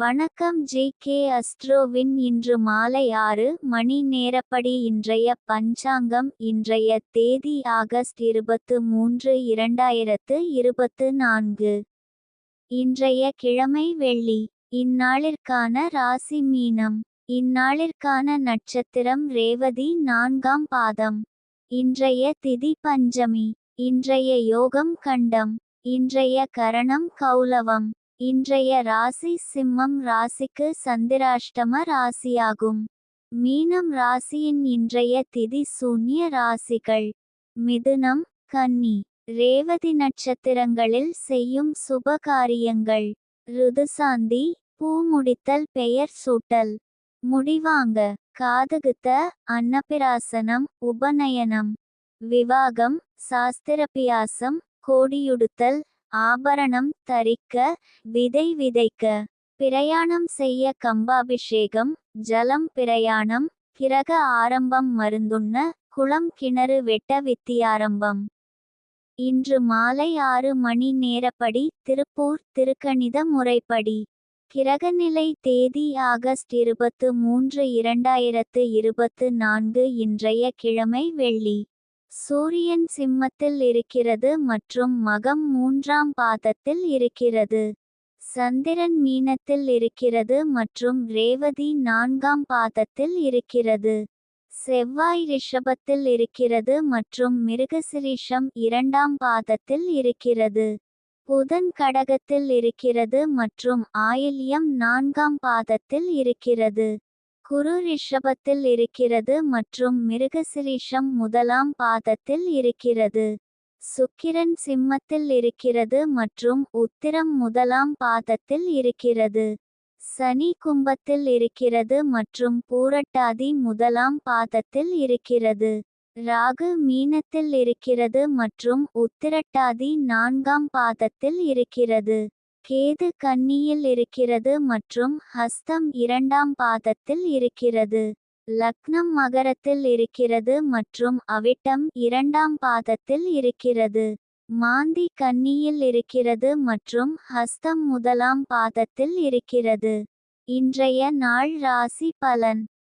வணக்கம் ஜி.கே. அஸ்ட்ரோவின் இன்று மாலை 6 மணி நேரப்படி இன்றைய பஞ்சாங்கம். இன்றைய தேதி ஆகஸ்ட் 23, 2024. இன்றைய கிழமை வெள்ளி. இந்நாளிற்கான ராசி மீனம். இந்நாளிற்கான நட்சத்திரம் ரேவதி 4ஆம் பாதம். இன்றைய திதி பஞ்சமி. இன்றைய யோகம் கண்டம். இன்றைய கரணம் கௌலவம். இன்றைய ராசி சிம்மம் ராசிக்கு சந்திராஷ்டம ராசியாகும். மீனம் ராசியின் இன்றைய திதி சூன்ய ராசிகள்: மிதுனம், கன்னி. ரேவதி நட்சத்திரங்களில் செய்யும் சுப காரியங்கள்: ருதுசாந்தி, பூ முடித்தல், பெயர் சூட்டல், முடிவாங்க, காதுகுத்த, அன்னபிராசனம், உபநயனம், விவாகம், சாஸ்திரபியாசம், கோடியுடுத்தல், ஆபரணம் தரிக்க, விதை விதைக்க, பிரயாணம் செய்ய, கம்பாபிஷேகம், ஜலம் பிரயாணம், கிரக ஆரம்பம், மருந்துண்ண, குளம் கிணறு வெட்ட, வித்தியாரம்பம். இன்று மாலை 6 மணி நேரப்படி திருப்பூர் திருக்கணித முறைப்படி. கிரகநிலை தேதி ஆகஸ்ட் 23, 2024. இன்றைய கிழமை வெள்ளி. சூரியன் சிம்மத்தில் இருக்கிறது மற்றும் மகம் 3ஆம் பாதத்தில் இருக்கிறது. சந்திரன் மீனத்தில் இருக்கிறது மற்றும் ரேவதி 4ஆம் பாதத்தில் இருக்கிறது. செவ்வாய் ரிஷபத்தில் இருக்கிறது மற்றும் மிருகசிரீஷம் 2ஆம் பாதத்தில் இருக்கிறது. புதன் கடகத்தில் இருக்கிறது மற்றும் ஆயில்யம் 4ஆம் பாதத்தில் இருக்கிறது. குரு ரிஷபத்தில் இருக்கிறது மற்றும் மிருகசிரீஷம் 1ஆம் பாதத்தில் இருக்கிறது. சுக்கிரன் சிம்மத்தில் இருக்கிறது மற்றும் உத்திரம் 1ஆம் பாதத்தில் இருக்கிறது. சனி கும்பத்தில் இருக்கிறது மற்றும் பூரட்டாதி 1ஆம் பாதத்தில் இருக்கிறது. ராகு மீனத்தில் இருக்கிறது மற்றும் உத்திரட்டாதி 4ஆம் பாதத்தில் இருக்கிறது. கேது கன்னியில் இருக்கிறது மற்றும் ஹஸ்தம் 2ஆம் பாதத்தில் இருக்கிறது. லக்னம் மகரத்தில் இருக்கிறது மற்றும் அவிட்டம் 2ஆம் பாதத்தில் இருக்கிறது. மாந்தி கன்னியில் இருக்கிறது மற்றும் ஹஸ்தம் 1ஆம் பாதத்தில் இருக்கிறது. இன்றைய நாள் ராசி பலன்.